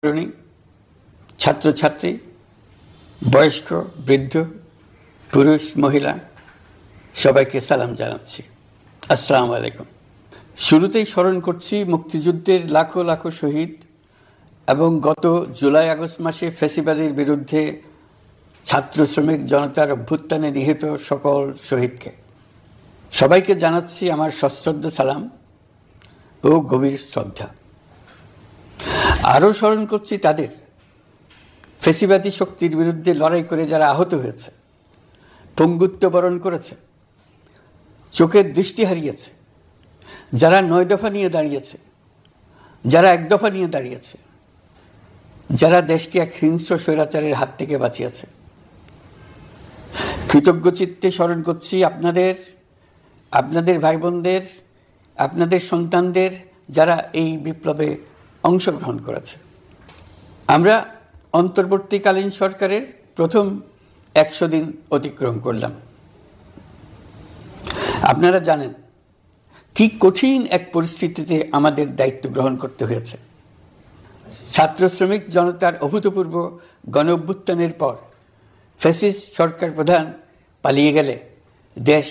তরুণী, ছাত্রছাত্রী, বয়স্ক, বৃদ্ধ, পুরুষ, মহিলা সবাইকে সালাম জানাচ্ছি। আসসালামু আলাইকুম। শুরুতেই স্মরণ করছি মুক্তিযুদ্ধের লাখো লাখো শহীদ এবং গত জুলাই আগস্ট মাসে ফ্যাসিবাদের বিরুদ্ধে ছাত্র শ্রমিক জনতার অভ্যুত্থানে নিহত সকল শহীদকে। সবাইকে জানাচ্ছি আমার সশ্রদ্ধ সালাম ও গভীর শ্রদ্ধা। আরও স্মরণ করছি তাদের, ফ্যাসিবাদী শক্তির বিরুদ্ধে লড়াই করে যারা আহত হয়েছে, পঙ্গুত্ব বরণ করেছে, চোখের দৃষ্টি হারিয়েছে, যারা ৯ দফা নিয়ে দাঁড়িয়েছে, যারা ১ দফা নিয়ে দাঁড়িয়েছে, যারা দেশকে এক হিংস্র স্বৈরাচারের হাত থেকে বাঁচিয়েছে। কৃতজ্ঞ চিত্তে স্মরণ করছি আপনাদের ভাই বোনদের, আপনাদের সন্তানদের যারা এই বিপ্লবে অংশগ্রহণ করেছে। আমরা অন্তর্বর্তীকালীন সরকারের প্রথম ১০০ দিন অতিক্রম করলাম। আপনারা জানেন কি কঠিন এক পরিস্থিতিতে আমাদের দায়িত্ব গ্রহণ করতে হয়েছে। ছাত্র শ্রমিক জনতার অভূতপূর্ব গণ অভ্যুত্থানের পর ফ্যাসিস্ট সরকার প্রধান পালিয়ে গেলে দেশ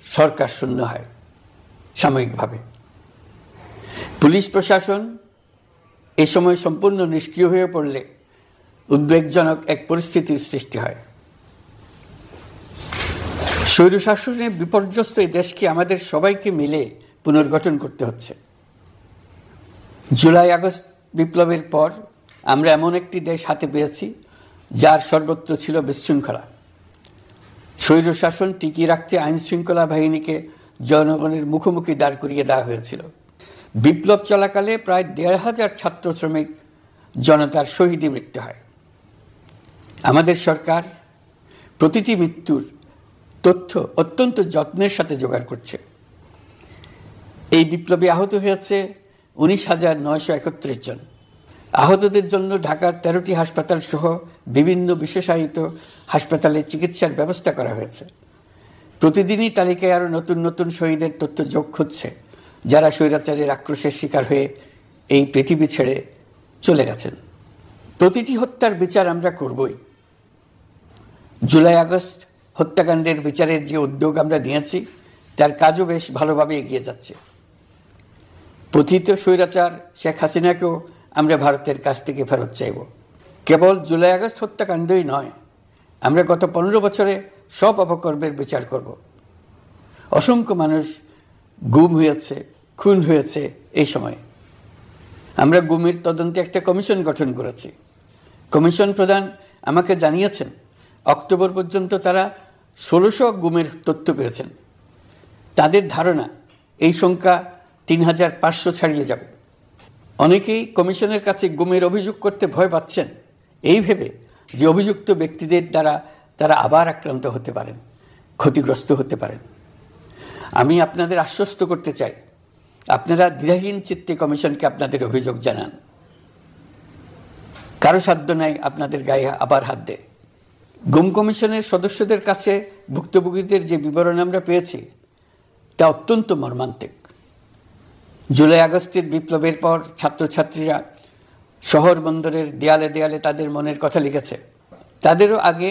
সরকার শূন্য হয় সাময়িকভাবে। পুলিশ প্রশাসন এ সময় সম্পূর্ণ নিষ্ক্রিয় হয়ে পড়লে উদ্বেগজনক এক পরিস্থিতির সৃষ্টি হয়। স্বৈরশাসনে বিপর্যস্ত এই দেশকে আমাদের সবাইকে মিলে পুনর্গঠন করতে হচ্ছে। জুলাই আগস্ট বিপ্লবের পর আমরা এমন একটি দেশ হাতে পেয়েছি যার সর্বত্র ছিল বিশৃঙ্খলা। স্বৈরশাসন টিকিয়ে রাখতে আইন শৃঙ্খলা বাহিনীকে জনগণের মুখোমুখি দাঁড় করিয়ে দেওয়া হয়েছিল। বিপ্লব চলাকালে প্রায় ১৫০০ ছাত্র শ্রমিক জনতার শহীদে মৃত্যু হয়। আমাদের সরকার প্রতিটি মৃত্যুর তথ্য অত্যন্ত যত্নের সাথে জোগাড় করছে। এই বিপ্লবে আহত হয়েছে ১৯,৯৩১ জন। আহতদের জন্য ঢাকার ১৩টি হাসপাতাল সহ বিভিন্ন বিশেষায়িত হাসপাতালে চিকিৎসার ব্যবস্থা করা হয়েছে। প্রতিদিনই তালিকায় আরও নতুন নতুন শহীদের তথ্য যোগ হচ্ছে, যারা স্বৈরাচারের আক্রোশের শিকার হয়ে এই পৃথিবী ছেড়ে চলে গেছেন। প্রতিটি হত্যার বিচার আমরা করবই। জুলাই আগস্ট হত্যাকাণ্ডের বিচারের যে উদ্যোগ আমরা নিয়েছি তার কাজও বেশ ভালোভাবে এগিয়ে যাচ্ছে। পতিত স্বৈরাচার শেখ হাসিনাকেও আমরা ভারতের কাছ থেকে ফেরত চাইব। কেবল জুলাই আগস্ট হত্যাকাণ্ডই নয়, আমরা গত ১৫ বছরে সব অপকর্মের বিচার করব। অসংখ্য মানুষ গুম হয়েছে, খুন হয়েছে। এই সময় আমরা গুমের তদন্তে একটা কমিশন গঠন করেছি। কমিশন প্রধান আমাকে জানিয়েছেন অক্টোবর পর্যন্ত তারা ১৬০০ গুমের তথ্য পেয়েছেন। তাদের ধারণা এই সংখ্যা ৩৫০০ ছাড়িয়ে যাবে। অনেকেই কমিশনের কাছে গুমের অভিযোগ করতে ভয় পাচ্ছেন, এই ভেবে যে অভিযুক্ত ব্যক্তিদের দ্বারা তারা আবার আক্রান্ত হতে পারেন, ক্ষতিগ্রস্ত হতে পারেন। আমি আপনাদের আশ্বস্ত করতে চাই, আপনারা দ্বিধাহীন চিত্তে কমিশনকে আপনাদের অভিযোগ জানান। কারো সাধ্য নাই আপনাদের গায়ে আবার হাত দেয়। গুম কমিশনের সদস্যদের কাছে ভুক্তভোগীদের যে বিবরণ আমরা পেয়েছি তা অত্যন্ত মর্মান্তিক। জুলাই আগস্টের বিপ্লবের পর ছাত্রছাত্রীরা শহর বন্দরের দেয়ালে দেয়ালে তাদের মনের কথা লিখেছে। তাদেরও আগে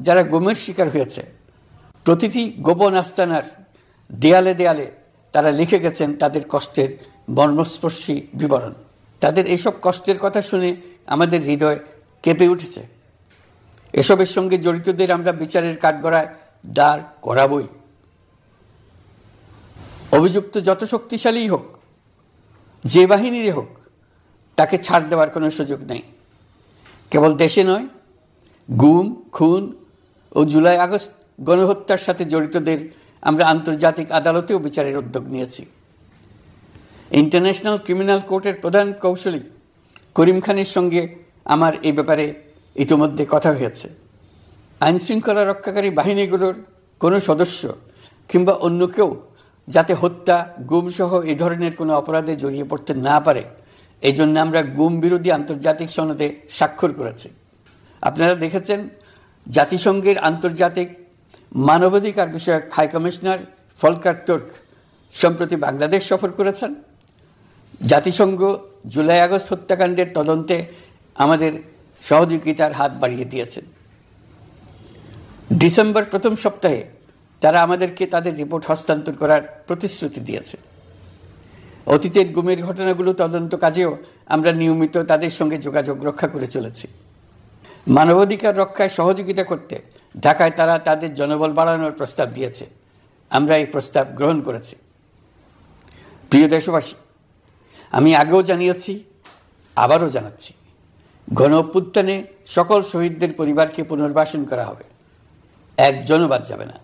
যারা গুমের শিকার হয়েছে প্রতিটি গোপন আস্তানার দেয়ালে দেয়ালে তারা লিখে গেছেন তাদের কষ্টের মর্মস্পর্শী বিবরণ। তাদের এইসব কষ্টের কথা শুনে আমাদের হৃদয় কেঁপে উঠেছে। এসবের সঙ্গে জড়িতদের আমরা বিচারের কাঠগড়ায় দাঁড় করাবই। অভিযুক্ত যত শক্তিশালী হোক, যে বাহিনীরই হোক, তাকে ছাড় দেওয়ার কোনো সুযোগ নেই। কেবল দেশে নয়, গুম, খুন ও জুলাই আগস্ট গণহত্যার সাথে জড়িতদের আমরা আন্তর্জাতিক আদালতেও বিচারের উদ্যোগ নিয়েছি। ইন্টারন্যাশনাল ক্রিমিনাল কোর্টের প্রধান কৌঁসুলি করিম খানের সঙ্গে আমার এই ব্যাপারে ইতিমধ্যে কথা হয়েছে। আইনশৃঙ্খলা রক্ষাকারী বাহিনীগুলোর কোনো সদস্য কিংবা অন্য কেউ যাতে হত্যা, গুমসহ এই ধরনের কোনো অপরাধে জড়িয়ে পড়তে না পারে, এই জন্য আমরা গুম বিরোধী আন্তর্জাতিক সনদে স্বাক্ষর করেছি। আপনারা দেখেছেন জাতিসংঘের আন্তর্জাতিক মানবাধিকার বিষয়ক হাই কমিশনার ফলকার তুর্ক সম্প্রতি বাংলাদেশ সফর করেছেন। জাতিসংঘ জুলাই আগস্ট হত্যাকাণ্ডের তদন্তে আমাদের সহযোগিতার হাত বাড়িয়ে দিয়েছেন। ডিসেম্বর প্রথম সপ্তাহে তারা আমাদেরকে তাদের রিপোর্ট হস্তান্তর করার প্রতিশ্রুতি দিয়েছে। অতীতের গুমের ঘটনাগুলো তদন্ত কাজেও আমরা নিয়মিত তাদের সঙ্গে যোগাযোগ রক্ষা করে চলেছি। মানবাধিকার রক্ষায় সহযোগিতা করতে ঢাকায় তারা তাদের জনবল বাড়ানোর প্রস্তাব দিয়েছে। আমরা এই প্রস্তাব গ্রহণ করেছি। প্রিয় দেশবাসী, আমি আগেও জানিয়েছি, আবারও জানাচ্ছি, গণ অভ্যুত্থানে সকল শহীদদের পরিবারকে পুনর্বাসন করা হবে, একজনও বাদ যাবে না।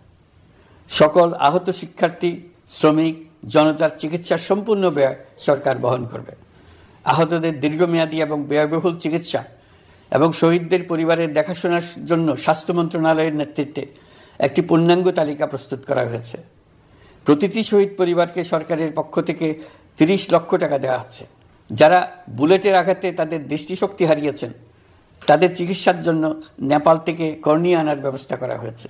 সকল আহত শিক্ষার্থী, শ্রমিক, জনতার চিকিৎসার সম্পূর্ণ ব্যয় সরকার বহন করবে। আহতদের দীর্ঘমেয়াদী এবং ব্যয়বহুল চিকিৎসা এবং শহীদদের পরিবারের দেখাশোনার জন্য স্বাস্থ্য মন্ত্রণালয়ের নেতৃত্বে একটি পূর্ণাঙ্গ তালিকা প্রস্তুত করা হয়েছে। প্রতিটি শহীদ পরিবারকে সরকারের পক্ষ থেকে 30 লক্ষ টাকা দেওয়া হচ্ছে। যারা বুলেটের আঘাতে তাদের দৃষ্টিশক্তি হারিয়েছেন, তাদের চিকিৎসার জন্য নেপাল থেকে কর্নিয়া আনার ব্যবস্থা করা হয়েছে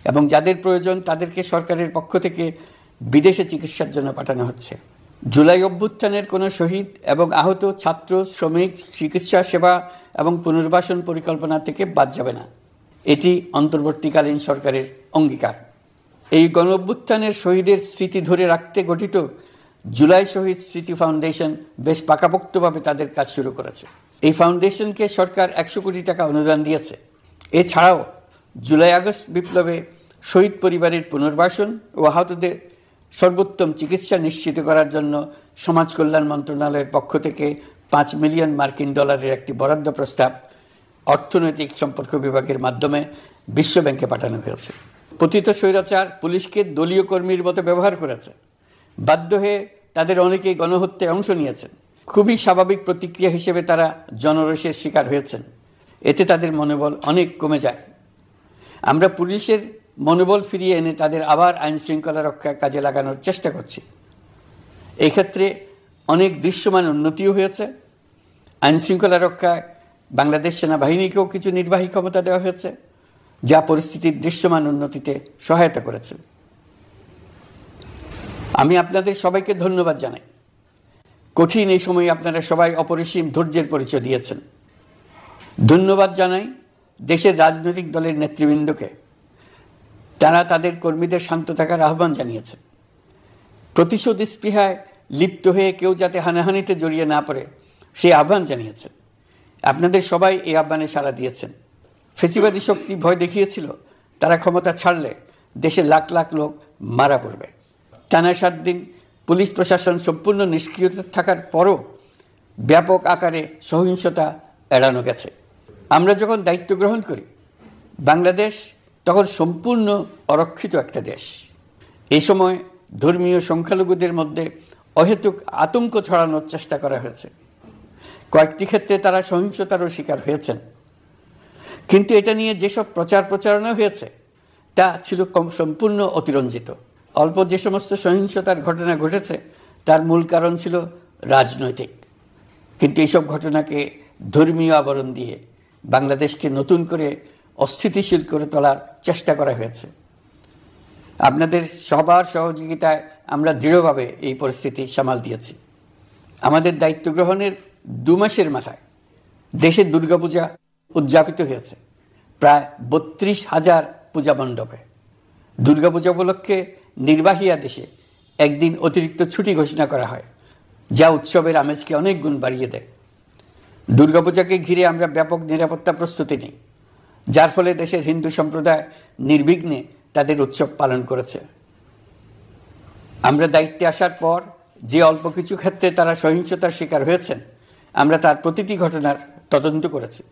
এবং যাদের প্রয়োজন তাদেরকে সরকারের পক্ষ থেকে বিদেশে চিকিৎসার জন্য পাঠানো হচ্ছে। জুলাই অভ্যুত্থানের কোনো শহীদ এবং আহত ছাত্র, শ্রমিক চিকিৎসা সেবা এবং পুনর্বাসন পরিকল্পনা থেকে বাদ যাবে না। এটি অন্তর্বর্তীকালীন সরকারের অঙ্গীকার। এই গণ অভ্যুত্থানের শহীদের স্মৃতি ধরে রাখতে গঠিত জুলাই শহীদ স্মৃতি ফাউন্ডেশন বেশ পাকাপোক্তভাবে তাদের কাজ শুরু করেছে। এই ফাউন্ডেশনকে সরকার 100 কোটি টাকা অনুদান দিয়েছে। এছাড়াও জুলাই আগস্ট বিপ্লবে শহীদ পরিবারের পুনর্বাসন ও আহতদের সর্বোত্তম চিকিৎসা নিশ্চিত করার জন্য সমাজ কল্যাণ মন্ত্রণালয়ের পক্ষ থেকে $5 মিলিয়ন একটি বরাদ্দ প্রস্তাব অর্থনৈতিক সম্পর্ক বিভাগের মাধ্যমে বিশ্ব ব্যাংকে পাঠানো হয়েছে। পতিত স্বৈরাচার পুলিশকে দলীয় কর্মীর মতো ব্যবহার করেছে। বাধ্য হয়ে তাদের অনেকেই গণহত্যায় অংশ নিয়েছেন। খুবই স্বাভাবিক প্রতিক্রিয়া হিসেবে তারা জনরোষের শিকার হয়েছেন। এতে তাদের মনোবল অনেক কমে যায়। আমরা পুলিশের মনোবল ফিরিয়ে এনে তাদের আবার আইন শৃঙ্খলা রক্ষায় কাজে লাগানোর চেষ্টা করছি। এই ক্ষেত্রে অনেক দৃশ্যমান উন্নতিও হয়েছে। আইন শৃঙ্খলা রক্ষায় বাংলাদেশ সেনাবাহিনীকেও কিছু নির্বাহী ক্ষমতা দেওয়া হয়েছে, যা পরিস্থিতির দৃশ্যমান উন্নতিতে সহায়তা করেছে। আমি আপনাদের সবাইকে ধন্যবাদ জানাই। কঠিন এই সময়ে আপনারা সবাই অপরিসীম ধৈর্যের পরিচয় দিয়েছেন। ধন্যবাদ জানাই দেশের রাজনৈতিক দলের নেতৃবৃন্দকে। তারা তাদের কর্মীদের শান্ত থাকার আহ্বান জানিয়েছেন। প্রতিশোধ স্পৃহায় লিপ্ত হয়ে কেউ যাতে হানাহানিতে জড়িয়ে না পড়ে সেই আহ্বান জানিয়েছেন। আপনাদের সবাই এই আহ্বানে সাড়া দিয়েছেন। ফেসিবাদী শক্তি ভয় দেখিয়েছিল তারা ক্ষমতা ছাড়লে দেশে লাখ লাখ লোক মারা পড়বে। টানা 7 দিন পুলিশ প্রশাসন সম্পূর্ণ নিষ্ক্রিয়তা থাকার পরও ব্যাপক আকারে সহিংসতা এড়ানো গেছে। আমরা যখন দায়িত্ব গ্রহণ করি, বাংলাদেশ তখন সম্পূর্ণ অরক্ষিত একটা দেশ। এই সময় ধর্মীয় সংখ্যালঘুদের মধ্যে অহেতুক আতঙ্ক ছড়ানোর চেষ্টা করা হয়েছে। কয়েকটি ক্ষেত্রে তারা সহিংসতারও শিকার হয়েছেন। কিন্তু এটা নিয়ে যেসব প্রচারণা হয়েছে তা ছিল সম্পূর্ণ অতিরঞ্জিত। অল্প যে সমস্ত সহিংসতার ঘটনা ঘটেছে তার মূল কারণ ছিল রাজনৈতিক। কিন্তু এইসব ঘটনাকে ধর্মীয় আবরণ দিয়ে বাংলাদেশকে নতুন করে অস্থিতিশীল করে তোলার চেষ্টা করা হয়েছে। আপনাদের সবার সহযোগিতায় আমরা দৃঢ়ভাবে এই পরিস্থিতি সামাল দিয়েছি। আমাদের দায়িত্ব গ্রহণের 2 মাসের মাথায় দেশে দুর্গাপূজা উদযাপিত হয়েছে প্রায় 32,000 পূজা মণ্ডপে। দুর্গাপূজা উপলক্ষে নির্বাহী আদেশে একদিন অতিরিক্ত ছুটি ঘোষণা করা হয়, যা উৎসবের আমেজকে অনেক গুণ বাড়িয়ে দেয়। দুর্গাপূজাকে ঘিরে আমরা ব্যাপক নিরাপত্তা প্রস্তুতি নিই, যার ফলে দেশের হিন্দু সম্প্রদায় নির্বিঘ্নে তাদের উৎসব পালন করেছে। আমরা দায়িত্বে আসার পর যে অল্প কিছু ক্ষেত্রে তারা সহিংসতার শিকার হয়েছেন, আমরা তার প্রতিটি ঘটনার তদন্ত করেছি।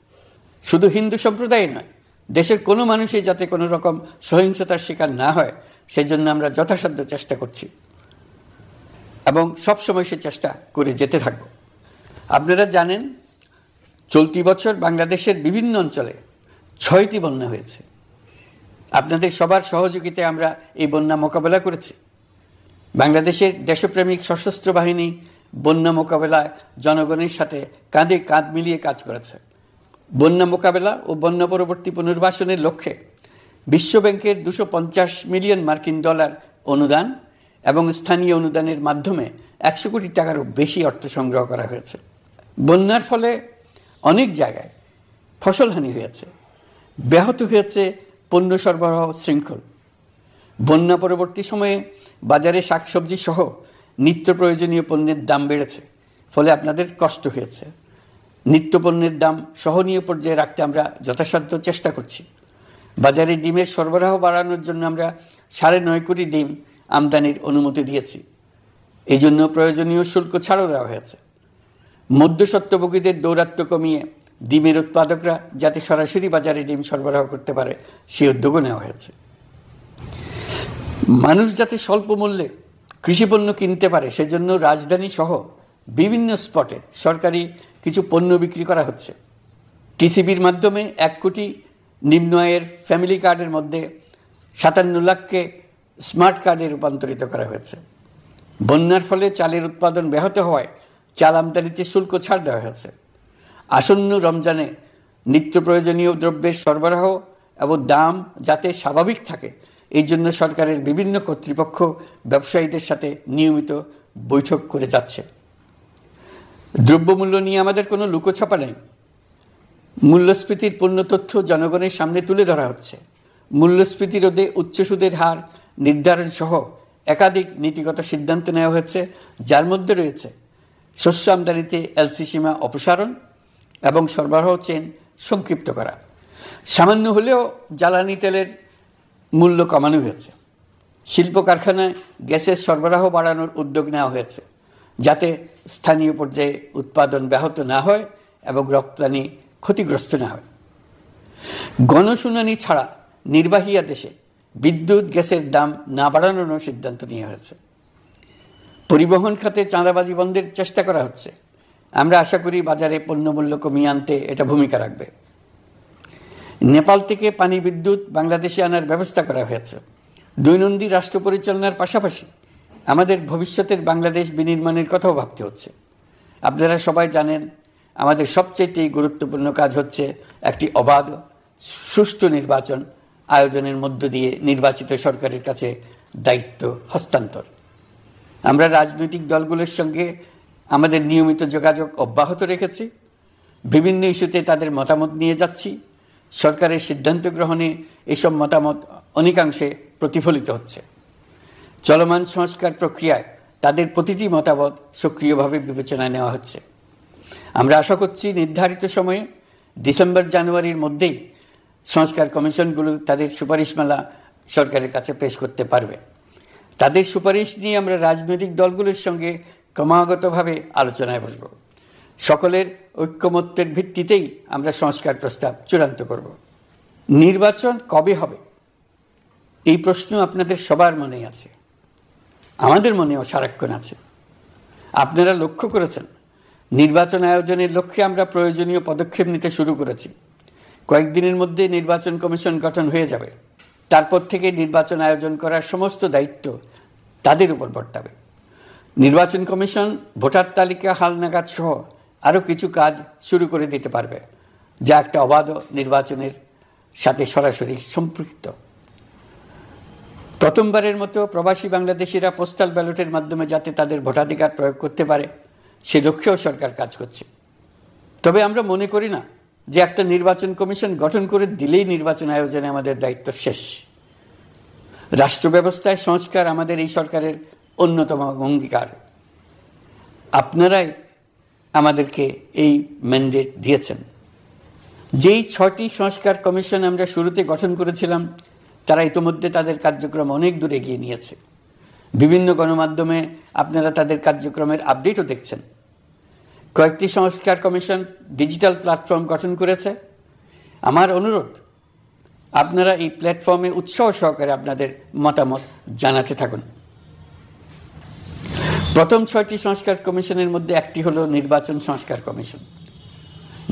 শুধু হিন্দু সম্প্রদায় নয়, দেশের কোনো মানুষই যাতে কোনো রকম সহিংসতার শিকার না হয় সেই জন্য আমরা যথাসাধ্য চেষ্টা করছি এবং সবসময় সে চেষ্টা করে যেতে থাকব। আপনারা জানেন, চলতি বছর বাংলাদেশের বিভিন্ন অঞ্চলে 6টি বন্যা হয়েছে। আপনাদের সবার সহযোগিতায় আমরা এই বন্যা মোকাবেলা করেছি। বাংলাদেশের দেশপ্রেমিক সশস্ত্র বাহিনী বন্যা মোকাবেলায় জনগণের সাথে কাঁধে কাঁধ মিলিয়ে কাজ করেছে। বন্যা মোকাবেলা ও বন্যা পরবর্তী পুনর্বাসনের লক্ষ্যে বিশ্বব্যাংকের $250 মিলিয়ন অনুদান এবং স্থানীয় অনুদানের মাধ্যমে 100 কোটি টাকারও বেশি অর্থ সংগ্রহ করা হয়েছে। বন্যার ফলে অনেক জায়গায় ফসলহানি হয়েছে, ব্যাহত হয়েছে পণ্য সরবরাহ শৃঙ্খল। বন্যা পরবর্তী সময়ে বাজারে শাকসবজি সহ নিত্য প্রয়োজনীয় পণ্যের দাম বেড়েছে, ফলে আপনাদের কষ্ট হয়েছে। নিত্য পণ্যের দাম সহনীয় পর্যায়ে রাখতে আমরা যথাসাধ্য চেষ্টা করছি। বাজারে ডিমের সরবরাহ বাড়ানোর জন্য আমরা 9.5 কোটি ডিম আমদানির অনুমতি দিয়েছি। এই জন্য প্রয়োজনীয় শুল্ক ছাড়ও দেওয়া হয়েছে। মধ্যস্বত্বভোগীদের দৌরাত্ম্য কমিয়ে ডিমের উৎপাদকরা যাতে সরাসরি বাজারে ডিম সরবরাহ করতে পারে সে উদ্যোগও নেওয়া হয়েছে। মানুষ যাতে স্বল্প মূল্যে কৃষিপণ্য কিনতে পারে সেজন্য রাজধানী সহ বিভিন্ন স্পটে সরকারি কিছু পণ্য বিক্রি করা হচ্ছে। টিসিবির মাধ্যমে 1 কোটি নিম্ন আয়ের ফ্যামিলি কার্ডের মধ্যে 57 লাখকে স্মার্ট কার্ডে রূপান্তরিত করা হয়েছে। বন্যার ফলে চালের উৎপাদন ব্যাহত হওয়ায় চাল আমদানিতে শুল্ক ছাড় দেওয়া হয়েছে। আসন্ন রমজানে নিত্য প্রয়োজনীয় দ্রব্যের সরবরাহ এবং দাম যাতে স্বাভাবিক থাকে এই জন্য সরকারের বিভিন্ন কর্তৃপক্ষ ব্যবসায়ীদের সাথে নিয়মিত বৈঠক করে যাচ্ছে। দ্রব্যমূল্য নিয়ে আমাদের কোনো লুকোছাপা নেই। মূল্যস্ফীতির পূর্ণ তথ্য জনগণের সামনে তুলে ধরা হচ্ছে। মূল্যস্ফীতি রোধে উচ্চ সুদের হার নির্ধারণ সহ একাধিক নীতিগত সিদ্ধান্ত নেওয়া হয়েছে, যার মধ্যে রয়েছে শস্য আমদানিতে এলসি সীমা অপসারণ এবং সরবরাহ চেইন সংক্ষিপ্ত করা। সামান্য হলেও জ্বালানি তেলের মূল্য কমানো হয়েছে। শিল্প কারখানায় গ্যাসের সরবরাহ বাড়ানোর উদ্যোগ নেওয়া হয়েছে যাতে স্থানীয় পর্যায়ে উৎপাদন ব্যাহত না হয় এবং রপ্তানি ক্ষতিগ্রস্ত না হয়। গণশুনানি ছাড়া নির্বাহী আদেশে বিদ্যুৎ গ্যাসের দাম না বাড়ানোর সিদ্ধান্ত নেওয়া হয়েছে। পরিবহন খাতে চাঁদাবাজি বন্ধের চেষ্টা করা হচ্ছে। আমরা আশা করি বাজারে পণ্যমূল্য কমিয়ে আনতে এটা ভূমিকা রাখবে। নেপাল থেকে পানি বিদ্যুৎ বাংলাদেশে আনার ব্যবস্থা করা হয়েছে। দৈনন্দিন রাষ্ট্র পরিচালনার পাশাপাশি আমাদের ভবিষ্যতের বাংলাদেশ বিনির্মাণের কথাও ভাবতে হচ্ছে। আপনারা সবাই জানেন আমাদের সবচেয়ে গুরুত্বপূর্ণ কাজ হচ্ছে একটি অবাধ সুষ্ঠু নির্বাচন আয়োজনের মধ্য দিয়ে নির্বাচিত সরকারের কাছে দায়িত্ব হস্তান্তর। আমরা রাজনৈতিক দলগুলোর সঙ্গে আমাদের নিয়মিত যোগাযোগ অব্যাহত রেখেছি। বিভিন্ন ইস্যুতে তাদের মতামত নিয়ে যাচ্ছি। সরকারের সিদ্ধান্ত গ্রহণে এসব মতামত অনেকাংশে প্রতিফলিত হচ্ছে। চলমান সংস্কার প্রক্রিয়ায় তাদের প্রতিটি মতামত সক্রিয়ভাবে বিবেচনায় নেওয়া হচ্ছে। আমরা আশা করছি নির্ধারিত সময়ে ডিসেম্বর-জানুয়ারির মধ্যেই সংস্কার কমিশনগুলো তাদের সুপারিশমালা সরকারের কাছে পেশ করতে পারবে। তাদের সুপারিশ নিয়ে আমরা রাজনৈতিক দলগুলোর সঙ্গে ক্রমাগতভাবে আলোচনায় বসব। সকলের ঐক্যমত্যের ভিত্তিতেই আমরা সংস্কার প্রস্তাব চূড়ান্ত করব। নির্বাচন কবে হবে এই প্রশ্ন আপনাদের সবার মনেই আছে, আমাদের মনেও সারাক্ষণ আছে। আপনারা লক্ষ্য করেছেন নির্বাচন আয়োজনের লক্ষ্যে আমরা প্রয়োজনীয় পদক্ষেপ নিতে শুরু করেছি। কয়েকদিনের মধ্যে নির্বাচন কমিশন গঠন হয়ে যাবে। তারপর থেকে নির্বাচন আয়োজন করার সমস্ত দায়িত্ব তাদের উপর বর্তাবে। নির্বাচন কমিশন ভোটার তালিকা হালনাগাদ সহ আরও কিছু কাজ শুরু করে দিতে পারবে, যা একটা অবাধ নির্বাচনের সাথে সরাসরি সম্পৃক্ত। প্রথমবারের মতো প্রবাসী বাংলাদেশিরা পোস্টাল ব্যালটের মাধ্যমে যাতে তাদের ভোটাধিকার প্রয়োগ করতে পারে সে লক্ষ্যেও সরকার কাজ করছে। তবে আমরা মনে করি না যে একটা নির্বাচন কমিশন গঠন করে দিলেই নির্বাচন আয়োজনে আমাদের দায়িত্ব শেষ। রাষ্ট্র ব্যবস্থায় সংস্কার আমাদের এই সরকারের অন্যতম অঙ্গীকার। আপনারাই আমাদেরকে এই ম্যান্ডেট দিয়েছেন। যেই 6টি সংস্কার কমিশন আমরা শুরুতে গঠন করেছিলাম তারা ইতিমধ্যে তাদের কার্যক্রম অনেক দূর এগিয়ে নিয়েছে। বিভিন্ন গণমাধ্যমে আপনারা তাদের কার্যক্রমের আপডেটও দেখছেন। কয়েকটি সংস্কার কমিশন ডিজিটাল প্ল্যাটফর্ম গঠন করেছে। আমার অনুরোধ আপনারা এই প্ল্যাটফর্মে উৎসাহ সহকারে আপনাদের মতামত জানাতে থাকুন। প্রথম 6টি সংস্কার কমিশনের মধ্যে একটি হলো নির্বাচন সংস্কার কমিশন।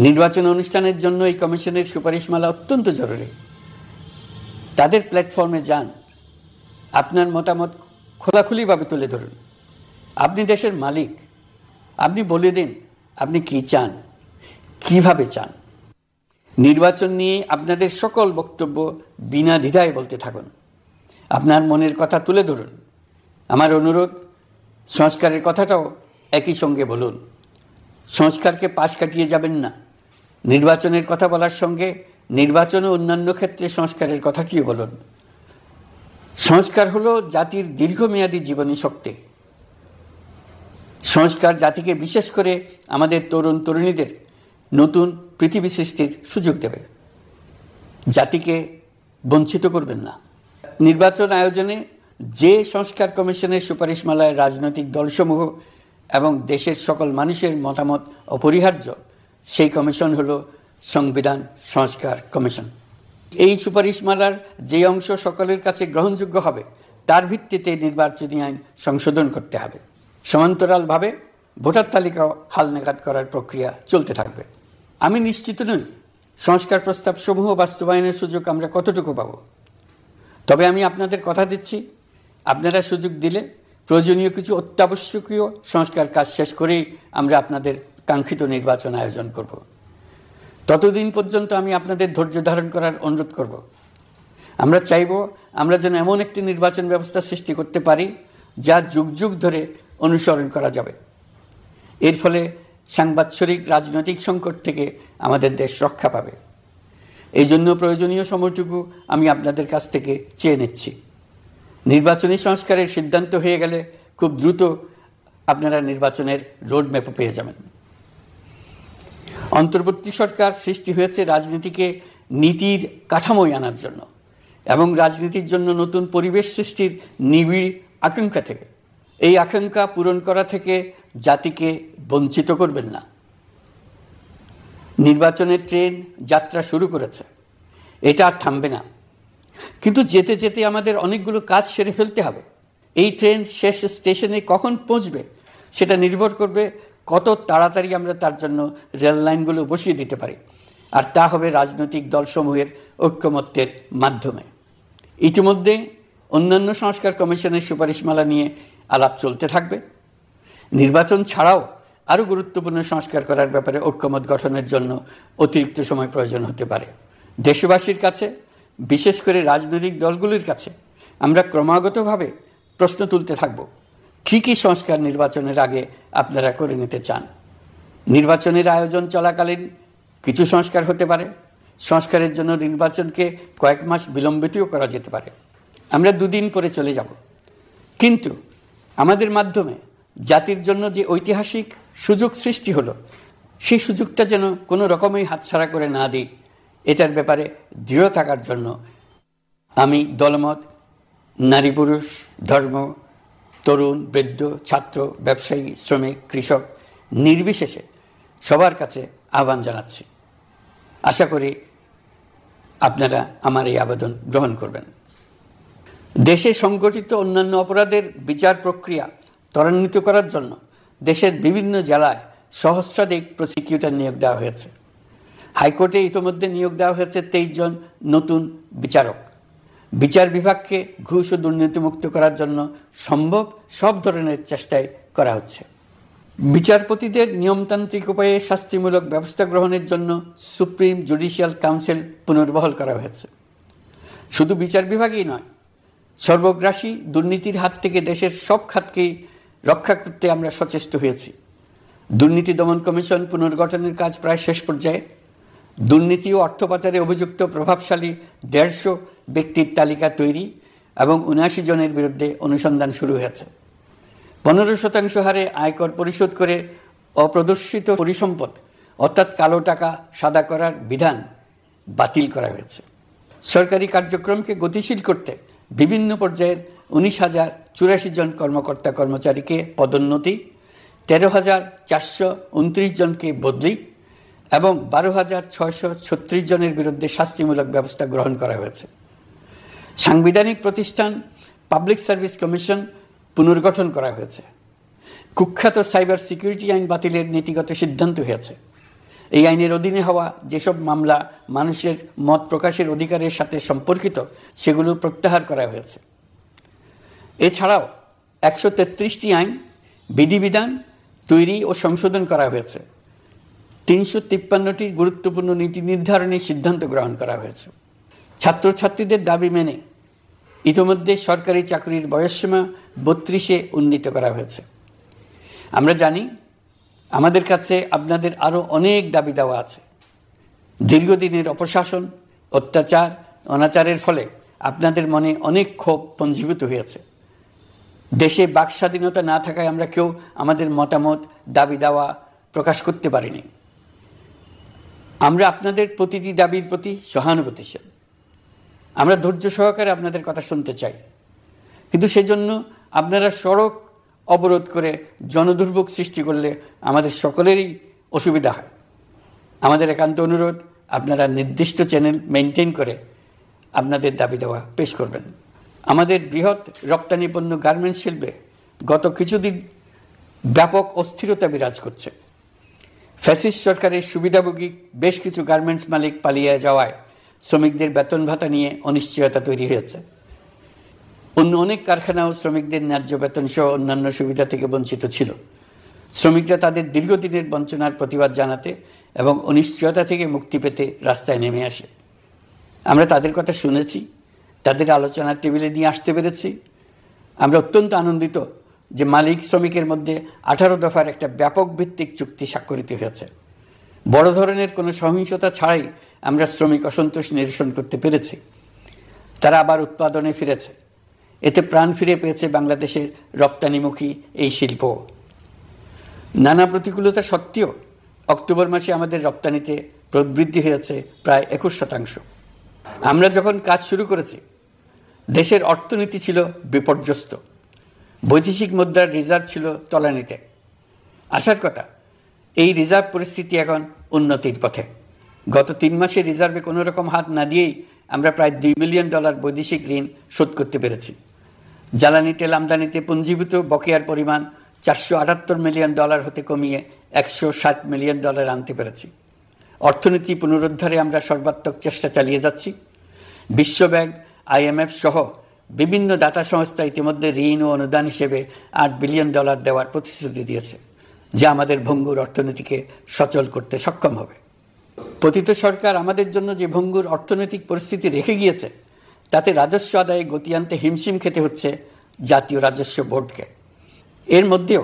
নির্বাচন অনুষ্ঠানের জন্য এই কমিশনের সুপারিশমালা অত্যন্ত জরুরি। তাদের প্ল্যাটফর্মে যান, আপনার মতামত খোলাখুলিভাবে তুলে ধরুন। আপনি দেশের মালিক, আপনি বলে দিন আপনি কি চান, কিভাবে চান। নির্বাচন নিয়ে আপনাদের সকল বক্তব্য বিনা দ্বিধায় বলতে থাকুন। আপনার মনের কথা তুলে ধরুন। আমার অনুরোধ সংস্কারের কথাটাও একই সঙ্গে বলুন। সংস্কারকে পাশ কাটিয়ে যাবেন না, নির্বাচনের কথা বলার সঙ্গে নির্বাচন ও অন্যান্য ক্ষেত্রে সংস্কারের কথা কি বলুন। সংস্কার হলো জাতির দীর্ঘমেয়াদী জীবনী শক্তি। সংস্কার জাতিকে, বিশেষ করে আমাদের তরুণ তরুণীদের নতুন পৃথিবী সৃষ্টির সুযোগ দেবে, জাতিকে বঞ্চিত করবেন না। নির্বাচন আয়োজনে যে সংস্কার কমিশনের সুপারিশমালায় রাজনৈতিক দলসমূহ এবং দেশের সকল মানুষের মতামত অপরিহার্য, সেই কমিশন হলো সংবিধান সংস্কার কমিশন। এই সুপারিশমালার যে অংশ সকলের কাছে গ্রহণযোগ্য হবে তার ভিত্তিতে নির্বাচনী আইন সংশোধন করতে হবে। সমান্তরালভাবে ভোটার তালিকাও হালনাগাদ করার প্রক্রিয়া চলতে থাকবে। আমি নিশ্চিত নই সংস্কার প্রস্তাবসমূহ বাস্তবায়নের সুযোগ আমরা কতটুকু পাব, তবে আমি আপনাদের কথা দিচ্ছি, আপনারা সুযোগ দিলে প্রয়োজনীয় কিছু অত্যাবশ্যকীয় সংস্কার কাজ শেষ করেই আমরা আপনাদের কাঙ্ক্ষিত নির্বাচন আয়োজন করব। ততদিন পর্যন্ত আমি আপনাদের ধৈর্য ধারণ করার অনুরোধ করব। আমরা চাইব আমরা যেন এমন একটি নির্বাচন ব্যবস্থা সৃষ্টি করতে পারি যা যুগ যুগ ধরে অনুসরণ করা যাবে। এর ফলে সাংবৎসরিক রাজনৈতিক সংকট থেকে আমাদের দেশ রক্ষা পাবে। এই জন্য প্রয়োজনীয় সময়টুকু আমি আপনাদের কাছ থেকে চেয়ে নিচ্ছি। নির্বাচনী সংস্কারের সিদ্ধান্ত হয়ে গেলে খুব দ্রুত আপনারা নির্বাচনের রোডম্যাপও পেয়ে যাবেন। অন্তর্বর্তী সরকার সৃষ্টি হয়েছে রাজনীতিকে নীতির কাঠামোয় আনার জন্য এবং রাজনীতির জন্য নতুন পরিবেশ সৃষ্টির নিবিড় আকাঙ্ক্ষা থেকে। এই আকাঙ্ক্ষা পূরণ করা থেকে জাতিকে বঞ্চিত করবেন না। নির্বাচনের ট্রেন যাত্রা শুরু করেছে, এটা আর থামবে না, কিন্তু যেতে যেতে আমাদের অনেকগুলো কাজ সেরে ফেলতে হবে। এই ট্রেন শেষ স্টেশনে কখন পৌঁছবে সেটা নির্ভর করবে কত তাড়াতাড়ি আমরা তার জন্য রেল লাইনগুলো বসিয়ে দিতে পারি, আর তা হবে রাজনৈতিক দলসমূহের ঐক্যমত্যের মাধ্যমে। ইতিমধ্যে অন্যান্য সংস্কার কমিশনের সুপারিশমালা নিয়ে আলাপ চলতে থাকবে। নির্বাচন ছাড়াও আরও গুরুত্বপূর্ণ সংস্কার করার ব্যাপারে ঐক্যমত গঠনের জন্য অতিরিক্ত সময় প্রয়োজন হতে পারে। দেশবাসীর কাছে, বিশেষ করে রাজনৈতিক দলগুলির কাছে আমরা ক্রমাগতভাবে প্রশ্ন তুলতে থাকব, কী কী সংস্কার নির্বাচনের আগে আপনারা করে নিতে চান। নির্বাচনের আয়োজন চলাকালীন কিছু সংস্কার হতে পারে। সংস্কারের জন্য নির্বাচনকে কয়েক মাস বিলম্বিতও করা যেতে পারে। আমরা দুদিন পরে চলে যাব, কিন্তু আমাদের মাধ্যমে জাতির জন্য যে ঐতিহাসিক সুযোগ সৃষ্টি হলো, সেই সুযোগটা যেন কোনো রকমই হাতছাড়া করে না দিই, এটার ব্যাপারে দৃঢ় থাকার জন্য আমি দলমত, নারী পুরুষ, ধর্ম, তরুণ, বৃদ্ধ, ছাত্র, ব্যবসায়ী, শ্রমিক, কৃষক নির্বিশেষে সবার কাছে আহ্বান জানাচ্ছি। আশা করি আপনারা আমার এই আবেদন গ্রহণ করবেন। দেশে সংগঠিত অন্যান্য অপরাধের বিচার প্রক্রিয়া ত্বরান্বিত করার জন্য দেশের বিভিন্ন জেলায় সহস্রাধিক প্রসিকিউটর নিয়োগ দেওয়া হয়েছে। হাইকোর্টে ইতিমধ্যে নিয়োগ দেওয়া হয়েছে 23 জন নতুন বিচারক। বিচার বিভাগকে ঘুষ ও দুর্নীতিমুক্ত করার জন্য সম্ভব সব ধরনের চেষ্টাই করা হচ্ছে। বিচারপতিদের নিয়মতান্ত্রিক উপায়ে শাস্তিমূলক ব্যবস্থা গ্রহণের জন্য সুপ্রিম জুডিশিয়াল কাউন্সিল পুনর্বহাল করা হয়েছে। শুধু বিচার বিভাগই নয়, সর্বগ্রাসী দুর্নীতির হাত থেকে দেশের সব খাতকেই রক্ষা করতে আমরা সচেষ্ট হয়েছি। দুর্নীতি দমন কমিশন পুনর্গঠনের কাজ প্রায় শেষ পর্যায়ে। দুর্নীতি ও অর্থ পাচারে অভিযুক্ত প্রভাবশালী 150 ব্যক্তির তালিকা তৈরি এবং 79 জনের বিরুদ্ধে অনুসন্ধান শুরু হয়েছে। 15% হারে আয়কর পরিশোধ করে অপ্রদর্শিত পরিসম্পদ অর্থাৎ কালো টাকা সাদা করার বিধান বাতিল করা হয়েছে। সরকারি কার্যক্রমকে গতিশীল করতে বিভিন্ন পর্যায়ের 19,084 জন কর্মকর্তা কর্মচারীকে পদোন্নতি, 13,429 জনকে বদলি এবং 12,636 জনের বিরুদ্ধে শাস্তিমূলক ব্যবস্থা গ্রহণ করা হয়েছে। সাংবিধানিক প্রতিষ্ঠান পাবলিক সার্ভিস কমিশন পুনর্গঠন করা হয়েছে। কুখ্যাত সাইবার সিকিউরিটি আইন বাতিলের নীতিগত সিদ্ধান্ত হয়েছে। এই আইনের অধীনে হওয়া যেসব মামলা মানুষের মত প্রকাশের অধিকারের সাথে সম্পর্কিত সেগুলো প্রত্যাহার করা হয়েছে। এছাড়াও 133টি আইন বিধিবিধান তৈরি ও সংশোধন করা হয়েছে। 353টি গুরুত্বপূর্ণ নীতি নির্ধারণী সিদ্ধান্ত গ্রহণ করা হয়েছে। ছাত্রছাত্রীদের দাবি মেনে ইতিমধ্যে সরকারি চাকরির বয়সসীমা 32-এ উন্নীত করা হয়েছে। আমরা জানি আমাদের কাছে আপনাদের আরও অনেক দাবি দেওয়া আছে। দীর্ঘদিনের অপশাসন, অত্যাচার, অনাচারের ফলে আপনাদের মনে অনেক ক্ষোভ পঞ্জীভূত হয়েছে। দেশে বাক স্বাধীনতা না থাকায় আমরা কেউ আমাদের মতামত, দাবি দাওয়া প্রকাশ করতে পারিনি। আমরা আপনাদের প্রতিটি দাবির প্রতি সহানুভূতিশীল। আমরা ধৈর্য সহকারে আপনাদের কথা শুনতে চাই, কিন্তু সেজন্য আপনারা সড়ক অবরোধ করে জনদুর্ভোগ সৃষ্টি করলে আমাদের সকলেরই অসুবিধা হয়। আমাদের একান্ত অনুরোধ, আপনারা নির্দিষ্ট চ্যানেল মেনটেন করে আপনাদের দাবি দেওয়া পেশ করবেন। আমাদের বৃহৎ রপ্তানি পণ্য গার্মেন্টস শিল্পে গত কিছুদিন ব্যাপক অস্থিরতা বিরাজ করছে। ফ্যাসিস্ট সরকারের সুবিধাভোগী বেশ কিছু গার্মেন্টস মালিক পালিয়ে যাওয়ায় শ্রমিকদের বেতন ভাতা নিয়ে অনিশ্চয়তা তৈরি হয়েছে। অন্য অনেক কারখানাও শ্রমিকদের ন্যায্য বেতন সহ অন্যান্য সুবিধা থেকে বঞ্চিত ছিল। শ্রমিকরা তাদের দীর্ঘদিনের বঞ্চনার প্রতিবাদ জানাতে এবং অনিশ্চয়তা থেকে মুক্তি পেতে রাস্তায় নেমে আসে। আমরা তাদের কথা শুনেছি, তাদের আলোচনার টেবিলে নিয়ে আসতে পেরেছি। আমরা অত্যন্ত আনন্দিত যে মালিক শ্রমিকের মধ্যে 18 দফার একটা ব্যাপক ভিত্তিক চুক্তি স্বাক্ষরিত হয়েছে। বড় ধরনের কোনো সহিংসতা ছাড়াই আমরা শ্রমিক অসন্তোষ নিরসন করতে পেরেছি। তারা আবার উৎপাদনে ফিরেছে। এতে প্রাণ ফিরে পেয়েছে বাংলাদেশের রপ্তানিমুখী এই শিল্প। নানা প্রতিকূলতা সত্ত্বেও অক্টোবর মাসে আমাদের রপ্তানিতে প্রবৃদ্ধি হয়েছে প্রায় 21%। আমরা যখন কাজ শুরু করেছি, দেশের অর্থনীতি ছিল বিপর্যস্ত। বৈদেশিক মুদ্রার রিজার্ভ ছিল তলানিতে। আসার কথা, এই রিজার্ভ পরিস্থিতি এখন উন্নতির পথে। গত 3 মাসে রিজার্ভে কোনো রকম হাত না দিয়েই আমরা প্রায় $2 বিলিয়ন বৈদেশিক ঋণ শোধ করতে পেরেছি। জ্বালানি তেল আমদানিতে পুঞ্জীভূত বকেয়ার পরিমাণ $478 মিলিয়ন হতে কমিয়ে $160 মিলিয়ন আনতে পেরেছি। অর্থনীতি পুনরুদ্ধারে আমরা সর্বাত্মক চেষ্টা চালিয়ে যাচ্ছি। বিশ্বব্যাংক, IMF সহ বিভিন্ন দাতা সংস্থা ইতিমধ্যে ঋণ ও অনুদান হিসেবে $8 বিলিয়ন দেওয়ার প্রতিশ্রুতি দিয়েছে, যা আমাদের ভঙ্গুর অর্থনীতিকে সচল করতে সক্ষম হবে। পতিত সরকার আমাদের জন্য যে ভঙ্গুর অর্থনৈতিক পরিস্থিতি রেখে গিয়েছে, তাতে রাজস্ব আদায়ে গতি আনতে হিমশিম খেতে হচ্ছে জাতীয় রাজস্ব বোর্ডকে। এর মধ্যেও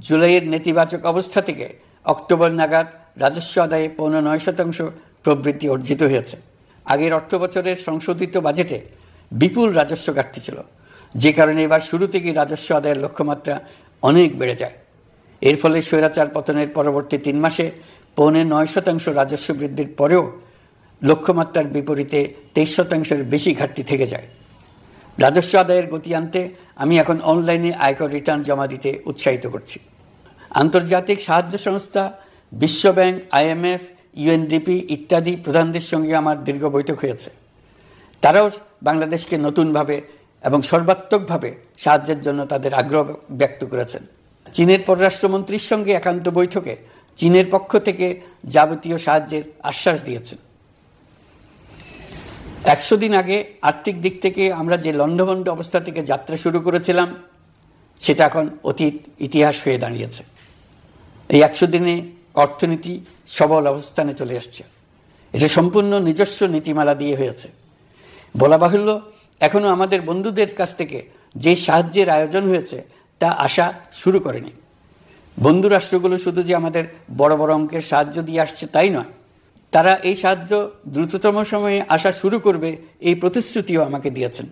জুলাইয়ের নেতিবাচক অবস্থা থেকে অক্টোবর নাগাদ রাজস্ব আদায়ে 9.9% প্রবৃদ্ধি অর্জিত হয়েছে। আগের অর্থ বছরের সংশোধিত বাজেটে বিপুল রাজস্ব ঘাটতি ছিল, যে কারণে এবার শুরু থেকেই রাজস্ব আদায়ের লক্ষ্যমাত্রা অনেক বেড়ে যায়। এর ফলে স্বৈরাচার পতনের পরবর্তী 3 মাসে 9.9% রাজস্ব বৃদ্ধির পরেও লক্ষ্যমাত্রার বিপরীতে 23%-এর বেশি ঘাটতি থেকে যায়। রাজস্ব আদায়ের গতি আনতে আমি এখন অনলাইনে আয়কর রিটার্ন জমা দিতে উৎসাহিত করছি। আন্তর্জাতিক সাহায্য সংস্থা, বিশ্বব্যাংক, IMF, UNDP ইত্যাদি প্রধানদের সঙ্গে আমার দীর্ঘ বৈঠক হয়েছে। তারাও বাংলাদেশকে নতুনভাবে এবং সর্বাত্মকভাবে সাহায্যের জন্য তাদের আগ্রহ ব্যক্ত করেছেন। চীনের পররাষ্ট্রমন্ত্রীর সঙ্গে একান্ত বৈঠকে চীনের পক্ষ থেকে যাবতীয় সাহায্যের আশ্বাস দিয়েছেন। 100 দিন আগে আর্থিক দিক থেকে আমরা যে লণ্ডভণ্ড অবস্থা থেকে যাত্রা শুরু করেছিলাম, সেটা এখন অতীত ইতিহাস হয়ে দাঁড়িয়েছে। এই 100 দিনে অর্থনীতি সবল অবস্থানে চলে আসছে। এটা সম্পূর্ণ নিজস্ব নীতিমালা দিয়ে হয়েছে। বলা বাহুল্য, এখনও আমাদের বন্ধুদের কাছ থেকে যে সাহায্যের আয়োজন হয়েছে তা আসা শুরু করেনি। বন্ধু রাষ্ট্রগুলো শুধু যে আমাদের বড় বড় অঙ্কের সাহায্য দিয়ে আসছে তাই নয়, তারা এই সাহায্য দ্রুততম সময়ে আসা শুরু করবে এই প্রতিশ্রুতিও আমাকে দিয়েছেন।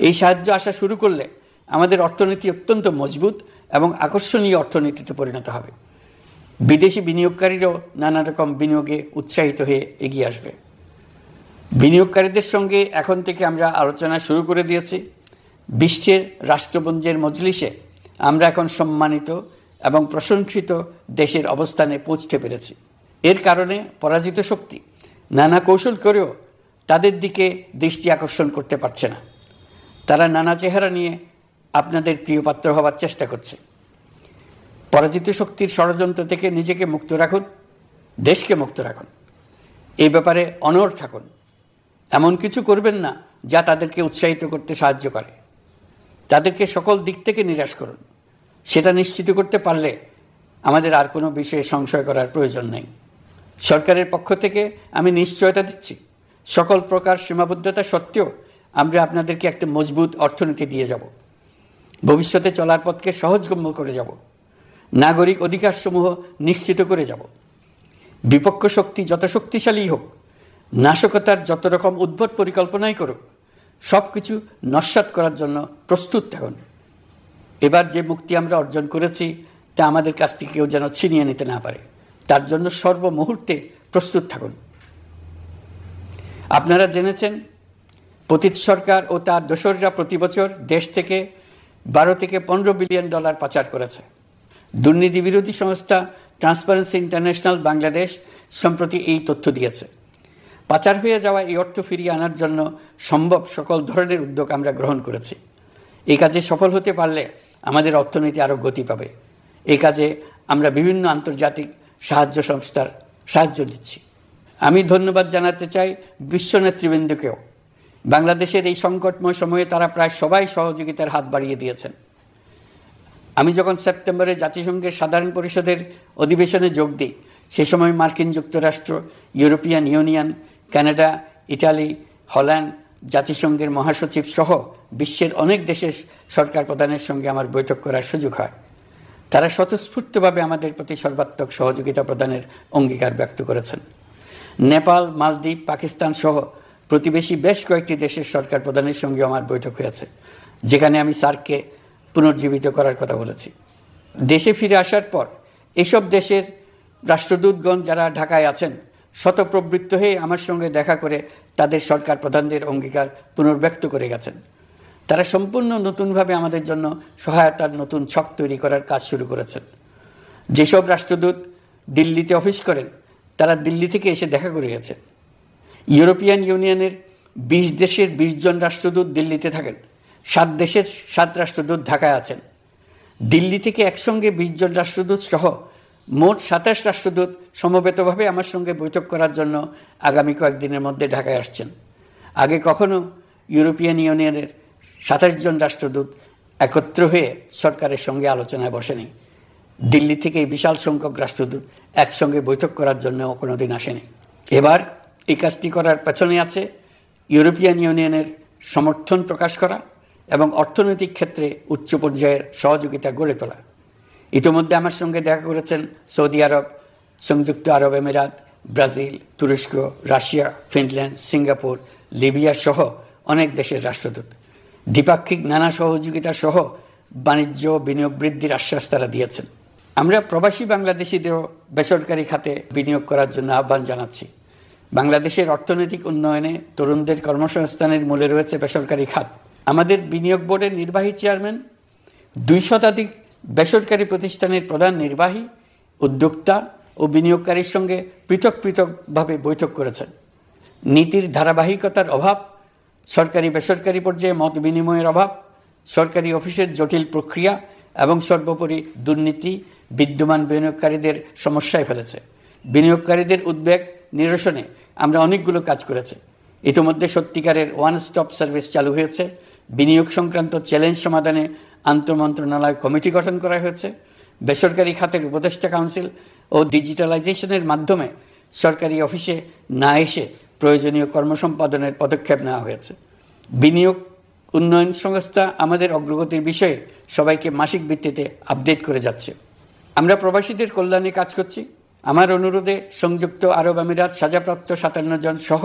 এই সাহায্য আসা শুরু করলে আমাদের অর্থনীতি অত্যন্ত মজবুত এবং আকর্ষণীয় অর্থনীতিতে পরিণত হবে। বিদেশি বিনিয়োগকারীরাও নানা রকম বিনিয়োগে উৎসাহিত হয়ে এগিয়ে আসবে। বিনিয়োগকারীদের সঙ্গে এখন থেকে আমরা আলোচনা শুরু করে দিয়েছি। বিশ্বের রাষ্ট্রপুঞ্জের মজলিসে আমরা এখন সম্মানিত এবং প্রশংসিত দেশের অবস্থানে পৌঁছতে পেরেছি। এর কারণে পরাজিত শক্তি নানা কৌশল করেও তাদের দিকে দৃষ্টি আকর্ষণ করতে পারছে না। তারা নানা চেহারা নিয়ে আপনাদের প্রিয়পাত্র হওয়ার চেষ্টা করছে। পরাজিত শক্তির ষড়যন্ত্র থেকে নিজেকে মুক্ত রাখুন, দেশকে মুক্ত রাখুন। এই ব্যাপারে অনড় থাকুন। এমন কিছু করবেন না যা তাদেরকে উৎসাহিত করতে সাহায্য করে। তাদেরকে সকল দিক থেকে নিরাশ করুন। সেটা নিশ্চিত করতে পারলে আমাদের আর কোনো বিষয়ে সংশয় করার প্রয়োজন নেই। সরকারের পক্ষ থেকে আমি নিশ্চয়তা দিচ্ছি, সকল প্রকার সীমাবদ্ধতা সত্ত্বেও আমরা আপনাদেরকে একটা মজবুত অর্থনীতি দিয়ে যাব। ভবিষ্যতে চলার পথকে সহজগম্য করে যাব। নাগরিক অধিকারসমূহ নিশ্চিত করে যাব। বিপক্ষ শক্তি যত শক্তিশালী হোক, নাশকতার যত রকম উদ্ভট পরিকল্পনাই করুক, সব কিছু নস্যাৎ করার জন্য প্রস্তুত থাকুন। এবার যে মুক্তি আমরা অর্জন করেছি তা আমাদের কাছ থেকে কেউ যেন ছিনিয়ে নিতে না পারে, তার জন্য সর্বমুহূর্তে প্রস্তুত থাকুন। আপনারা জেনেছেন পতিত সরকার ও তার দোসররা প্রতি বছর দেশ থেকে 12 থেকে 15 বিলিয়ন ডলার পাচার করেছে। দুর্নীতি বিরোধী সংস্থা ট্রান্সপারেন্সি ইন্টারন্যাশনাল বাংলাদেশ সম্প্রতি এই তথ্য দিয়েছে। পাচার হয়ে যাওয়া এই অর্থ ফিরিয়ে আনার জন্য সম্ভব সকল ধরনের উদ্যোগ আমরা গ্রহণ করেছি। এই কাজে সফল হতে পারলে আমাদের অর্থনীতি আরও গতি পাবে। এই কাজে আমরা বিভিন্ন আন্তর্জাতিক সাহায্য সংস্থার সাহায্য দিচ্ছি। আমি ধন্যবাদ জানাতে চাই বিশ্ব নেতৃবৃন্দকেও। বাংলাদেশের এই সংকটময় সময়ে তারা প্রায় সবাই সহযোগিতার হাত বাড়িয়ে দিয়েছেন। আমি যখন সেপ্টেম্বরে জাতিসংঘের সাধারণ পরিষদের অধিবেশনে যোগ দিই, সে সময় মার্কিন যুক্তরাষ্ট্র, European union, Canada, Italy, Holland, জাতিসংঘের মহাসচিব সহ বিশ্বের অনেক দেশের সরকার প্রধানের সঙ্গে আমার বৈঠক করার সুযোগ হয়। তারা স্বতঃস্ফূর্তভাবে আমাদের প্রতি সর্বাত্মক সহযোগিতা প্রদানের অঙ্গীকার ব্যক্ত করেছেন। নেপাল, মালদ্বীপ, পাকিস্তান সহ প্রতিবেশী বেশ কয়েকটি দেশের সরকার প্রধানের সঙ্গে আমার বৈঠক হয়েছে, যেখানে আমি সার্ককে পুনর্জীবিত করার কথা বলেছি। দেশে ফিরে আসার পর এসব দেশের রাষ্ট্রদূতগণ যারা ঢাকায় আছেন স্বতঃপ্রবৃত্ত হয়ে আমার সঙ্গে দেখা করে তাদের সরকার প্রধানদের অঙ্গীকার পুনর্ব্যক্ত করে গেছেন। তারা সম্পূর্ণ নতুনভাবে আমাদের জন্য সহায়তার নতুন ছক তৈরি করার কাজ শুরু করেছেন। যেসব রাষ্ট্রদূত দিল্লিতে অফিস করেন তারা দিল্লি থেকে এসে দেখা করে গেছেন। ইউরোপিয়ান ইউনিয়নের 20 দেশের 20 জন রাষ্ট্রদূত দিল্লিতে থাকেন, 7 দেশের 7 রাষ্ট্রদূত ঢাকায় আছেন। দিল্লি থেকে একসঙ্গে 20 জন রাষ্ট্রদূত সহ মোট 27 রাষ্ট্রদূত সমবেতভাবে আমার সঙ্গে বৈঠক করার জন্য আগামী কয়েকদিনের মধ্যে ঢাকায় আসছেন। আগে কখনো ইউরোপিয়ান ইউনিয়নের 27 জন রাষ্ট্রদূত একত্র হয়ে সরকারের সঙ্গে আলোচনায় বসেনি। দিল্লি থেকে এই বিশাল সংখ্যক রাষ্ট্রদূত একসঙ্গে বৈঠক করার জন্য কোনোদিন আসেনি। এবার এই কাজটি করার পেছনে আছে ইউরোপিয়ান ইউনিয়নের সমর্থন প্রকাশ করা এবং অর্থনৈতিক ক্ষেত্রে উচ্চ পর্যায়ের সহযোগিতা গড়ে তোলা। ইতিমধ্যে আমার সঙ্গে দেখা করেছেন সৌদি আরব, সংযুক্ত আরব আমিরাত, ব্রাজিল, তুরস্ক, রাশিয়া, ফিনল্যান্ড, সিঙ্গাপুর, লিবিয়া সহ অনেক দেশের রাষ্ট্রদূত। দ্বিপাক্ষিক নানা সহযোগিতা সহ বাণিজ্য বিনিয়োগ বৃদ্ধির আশ্বাস তারা দিয়েছেন। আমরা প্রবাসী বাংলাদেশিদেরও বেসরকারি খাতে বিনিয়োগ করার জন্য আহ্বান জানাচ্ছি। বাংলাদেশের অর্থনৈতিক উন্নয়নে তরুণদের কর্মসংস্থানের মূলে রয়েছে বেসরকারি খাত। আমাদের বিনিয়োগ বোর্ডের নির্বাহী চেয়ারম্যান 2 শতাধিক বেসরকারি প্রতিষ্ঠানের প্রধান নির্বাহী, উদ্যোক্তা ও বিনিয়োগকারীর সঙ্গে পৃথক পৃথকভাবে বৈঠক করেছেন। নীতির ধারাবাহিকতার অভাব, সরকারি বেসরকারি পর্যায়ে মত বিনিময়ের অভাব, সরকারি অফিসের জটিল প্রক্রিয়া এবং সর্বোপরি দুর্নীতি বিদ্যমান বিনিয়োগকারীদের সমস্যায় ফেলেছে। বিনিয়োগকারীদের উদ্বেগ নিরসনে আমরা অনেকগুলো কাজ করেছি। ইতিমধ্যে সত্যিকারের ওয়ান স্টপ সার্ভিস চালু হয়েছে। বিনিয়োগ সংক্রান্ত চ্যালেঞ্জ সমাধানে আন্তঃমন্ত্রণালয় কমিটি গঠন করা হয়েছে। বেসরকারি খাতের উপদেষ্টা কাউন্সিল ও ডিজিটালাইজেশনের মাধ্যমে সরকারি অফিসে না এসে প্রয়োজনীয় কর্মসম্পাদনের পদক্ষেপ নেওয়া হয়েছে। বিনিয়োগ উন্নয়ন সংস্থা আমাদের অগ্রগতির বিষয়ে সবাইকে মাসিক ভিত্তিতে আপডেট করে যাচ্ছে। আমরা প্রবাসীদের কল্যাণে কাজ করছি। আমার অনুরোধে সংযুক্ত আরব আমিরাত সাজাপ্রাপ্ত 57 জন সহ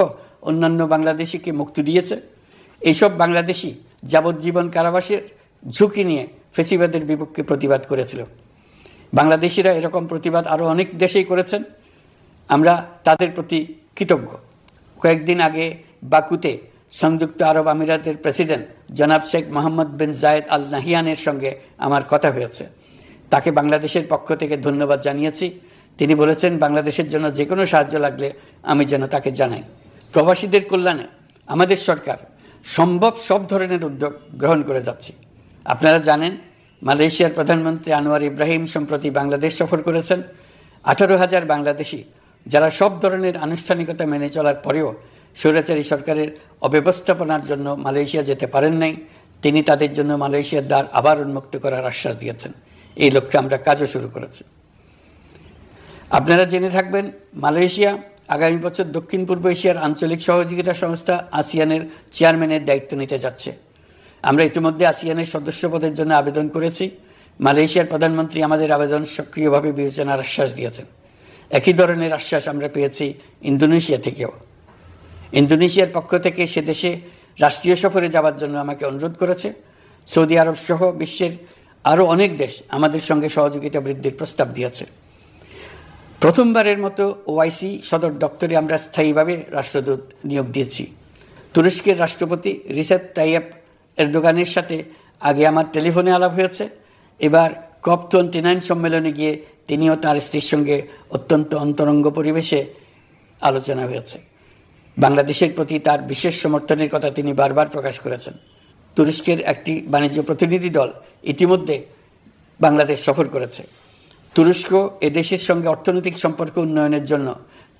অন্যান্য বাংলাদেশিকে মুক্তি দিয়েছে। এইসব বাংলাদেশি যাবজ্জীবন কারাবাসের ঝুঁকি নিয়ে ফেসিবাদের বিপক্ষে প্রতিবাদ করেছিল। বাংলাদেশিরা এরকম প্রতিবাদ আরও অনেক দেশেই করেছেন। আমরা তাদের প্রতি কৃতজ্ঞ। কয়েকদিন আগে বাকুতে সংযুক্ত আরব আমিরাতের প্রেসিডেন্ট জনাব শেখ মোহাম্মদ বিন জায়েদ আল নাহিয়ানের সঙ্গে আমার কথা হয়েছে। তাকে বাংলাদেশের পক্ষ থেকে ধন্যবাদ জানিয়েছি। তিনি বলেছেন বাংলাদেশের জন্য যে কোনো সাহায্য লাগলে আমি যেন তাকে জানাই। প্রবাসীদের কল্যাণে আমাদের সরকার সম্ভব সব ধরনের উদ্যোগ গ্রহণ করে যাচ্ছে। আপনারা জানেন মালয়েশিয়ার প্রধানমন্ত্রী আনোয়ার ইব্রাহিম সম্প্রতি বাংলাদেশ সফর করেছেন। 18,000 বাংলাদেশি যারা সব ধরনের আনুষ্ঠানিকতা মেনে চলার পরেও স্বৈরাচারী সরকারের অব্যবস্থাপনার জন্য মালয়েশিয়া যেতে পারেন নাই, তিনি তাদের জন্য মালয়েশিয়ার দ্বার আবার উন্মুক্ত করার আশ্বাস দিয়েছেন। এই লক্ষ্যে আমরা কাজও শুরু করেছি। আপনারা জেনে থাকবেন মালয়েশিয়া আগামী বছর দক্ষিণ পূর্ব এশিয়ার আঞ্চলিক সহযোগিতা সংস্থা আসিয়ানের চেয়ারম্যানের দায়িত্ব নিতে যাচ্ছে। আমরা ইতিমধ্যে আসিয়ানের সদস্য পদের জন্য আবেদন করেছি। মালয়েশিয়ার প্রধানমন্ত্রী আমাদের আবেদন সক্রিয়ভাবে বিবেচনার আশ্বাস দিয়েছেন। একই ধরনের আশ্বাস আমরা পেয়েছি ইন্দোনেশিয়া থেকেও। ইন্দোনেশিয়ার পক্ষ থেকে সে দেশে রাষ্ট্রীয় সফরে যাওয়ার জন্য আমাকে অনুরোধ করেছে। সৌদি আরব সহ বিশ্বের আরও অনেক দেশ আমাদের সঙ্গে সহযোগিতা বৃদ্ধির প্রস্তাব দিয়েছে। প্রথমবারের মতো ওআইসি সদর দপ্তরে আমরা স্থায়ীভাবে রাষ্ট্রদূত নিয়োগ দিয়েছি। তুরস্কের রাষ্ট্রপতি রিসেপ তাইয়েপ এরদোগানের সাথে আগে আমার টেলিফোনে আলাপ হয়েছে। এবার COP29 সম্মেলনে গিয়ে তিনিও তার স্ত্রীর সঙ্গে অত্যন্ত অন্তরঙ্গ পরিবেশে আলোচনা হয়েছে। বাংলাদেশের প্রতি তার বিশেষ সমর্থনের কথা তিনি বারবার প্রকাশ করেছেন। তুরস্কের একটি বাণিজ্য প্রতিনিধি দল ইতিমধ্যে বাংলাদেশ সফর করেছে। তুরস্ক এদেশের সঙ্গে অর্থনৈতিক সম্পর্ক উন্নয়নের জন্য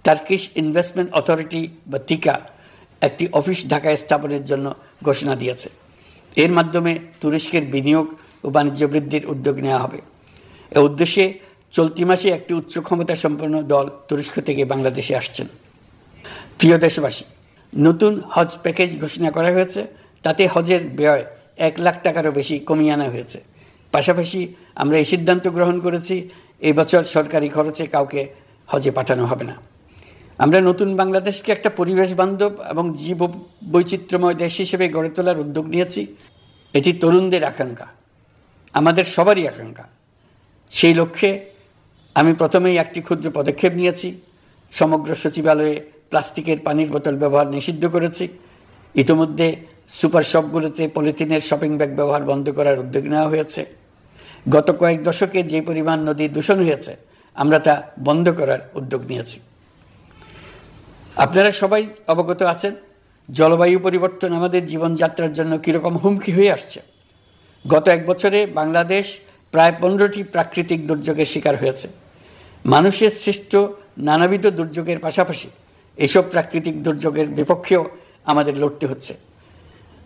টার্কিশ ইনভেস্টমেন্ট অথরিটি বা তিকা একটি অফিস ঢাকায় স্থাপনের জন্য ঘোষণা দিয়েছে। এর মাধ্যমে তুরস্কের বিনিয়োগ ও বাণিজ্য বৃদ্ধির উদ্যোগ নেওয়া হবে। এ উদ্দেশ্যে চলতি মাসে একটি উচ্চ ক্ষমতা সম্পন্ন দল তুরস্ক থেকে বাংলাদেশে আসছেন। প্রিয় দেশবাসী, নতুন হজ প্যাকেজ ঘোষণা করা হয়েছে। তাতে হজের ব্যয় 1 লাখ টাকারও বেশি কমিয়ে আনা হয়েছে। পাশাপাশি আমরা এই সিদ্ধান্ত গ্রহণ করেছি, এই বছর সরকারি খরচে কাউকে হজে পাঠানো হবে না। আমরা নতুন বাংলাদেশকে একটা পরিবেশ বান্ধব এবং জীব বৈচিত্র্যময় দেশ হিসেবে গড়ে তোলার উদ্যোগ নিয়েছি। এটি তরুণদের আকাঙ্ক্ষা, আমাদের সবারই আকাঙ্ক্ষা। সেই লক্ষ্যে আমি প্রথমেই একটি ক্ষুদ্র পদক্ষেপ নিয়েছি। সমগ্র সচিবালয়ে প্লাস্টিকের পানির বোতল ব্যবহার নিষিদ্ধ করেছি। ইতিমধ্যে সুপার শপগুলোতে পলিথিনের শপিং ব্যাগ ব্যবহার বন্ধ করার উদ্যোগ নেওয়া হয়েছে। গত কয়েক দশকে যে পরিমাণ নদী দূষণ হয়েছে, আমরা তা বন্ধ করার উদ্যোগ নিয়েছি। আপনারা সবাই অবগত আছেন, জলবায়ু পরিবর্তন আমাদের জীবনযাত্রার জন্য কীরকম হুমকি হয়ে আসছে। গত 1 বছরে বাংলাদেশ প্রায় 15টি প্রাকৃতিক দুর্যোগের শিকার হয়েছে। মানুষের সৃষ্ট নানাবিধ দুর্যোগের পাশাপাশি এসব প্রাকৃতিক দুর্যোগের বিপক্ষেও আমাদের লড়তে হচ্ছে।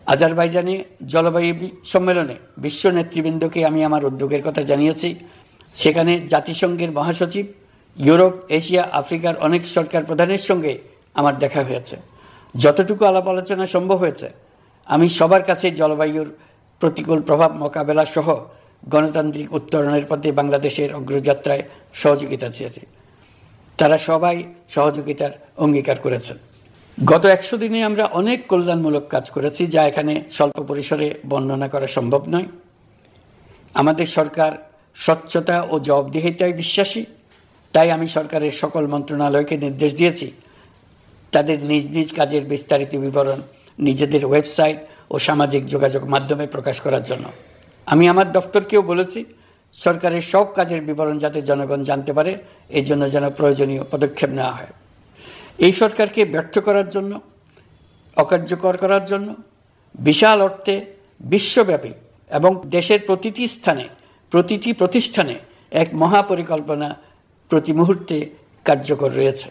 আজারবাইজানে জলবায়ু সম্মেলনে বিশ্ব নেতৃবৃন্দকে আমি আমার উদ্যোগের কথা জানিয়েছি। সেখানে জাতিসংঘের মহাসচিব, ইউরোপ, এশিয়া, আফ্রিকার অনেক সরকার প্রধানের সঙ্গে আমার দেখা হয়েছে। যতটুকু আলাপ আলোচনা সম্ভব হয়েছে, আমি সবার কাছে জলবায়ুর প্রতিকূল প্রভাব মোকাবেলা সহ গণতান্ত্রিক উত্তরণের পথে বাংলাদেশের অগ্রযাত্রায় সহযোগিতা চেয়েছি। তারা সবাই সহযোগিতার অঙ্গীকার করেছেন। গত 100 দিনে আমরা অনেক কল্যাণমূলক কাজ করেছি, যা এখানে স্বল্প পরিসরে বর্ণনা করা সম্ভব নয়। আমাদের সরকার স্বচ্ছতা ও জবাবদিহিতায় বিশ্বাসী। তাই আমি সরকারের সকল মন্ত্রণালয়কে নির্দেশ দিয়েছি তাদের নিজ নিজ কাজের বিস্তারিত বিবরণ নিজেদের ওয়েবসাইট ও সামাজিক যোগাযোগ মাধ্যমে প্রকাশ করার জন্য। আমি আমার দপ্তরকেও বলেছি সরকারের সব কাজের বিবরণ যাতে জনগণ জানতে পারে, এই জন্য যেন প্রয়োজনীয় পদক্ষেপ নেওয়া হয়। এই সরকারকে ব্যর্থ করার জন্য, অকার্যকর করার জন্য বিশাল অর্থে বিশ্বব্যাপী এবং দেশের প্রতিটি স্থানে, প্রতিটি প্রতিষ্ঠানে এক মহাপরিকল্পনা প্রতি মুহূর্তে কার্যকর রয়েছে।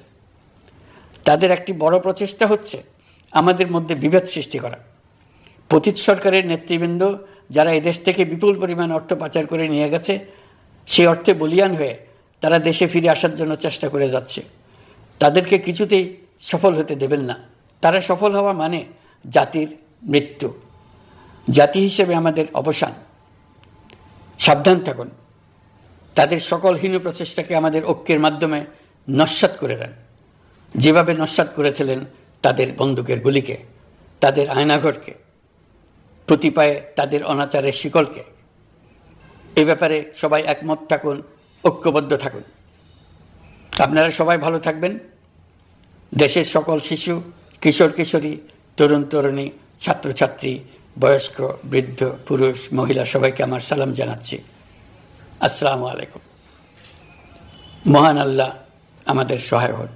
তাদের একটি বড় প্রচেষ্টা হচ্ছে আমাদের মধ্যে বিভেদ সৃষ্টি করা। পতিত সরকারের নেতৃবৃন্দ যারা এদেশ থেকে বিপুল পরিমাণ অর্থ পাচার করে নিয়ে গেছে, সেই অর্থে বলীয়ান হয়ে তারা দেশে ফিরে আসার জন্য চেষ্টা করে যাচ্ছে। তাদেরকে কিছুতেই সফল হতে দেবেন না। তারা সফল হওয়া মানে জাতির মৃত্যু, জাতি হিসেবে আমাদের অবসান। সাবধান থাকুন। তাদের সকল হীন প্রচেষ্টাকে আমাদের ঐক্যের মাধ্যমে নস্যাৎ করে দেন, যেভাবে নস্যাৎ করেছিলেন তাদের বন্দুকের গুলিকে, তাদের আয়নাঘরকে, প্রতি পায়ে তাদের অনাচারের শিকলকে। এ ব্যাপারে সবাই একমত থাকুন, ঐক্যবদ্ধ থাকুন। আপনারা সবাই ভালো থাকবেন। দেশের সকল শিশু, কিশোর কিশোরী, তরুণ তরুণী, ছাত্রছাত্রী, বয়স্ক, বৃদ্ধ, পুরুষ, মহিলা সবাইকে আমার সালাম জানাচ্ছি। আসসালামু আলাইকুম। মহান আল্লাহ আমাদের সহায় হন।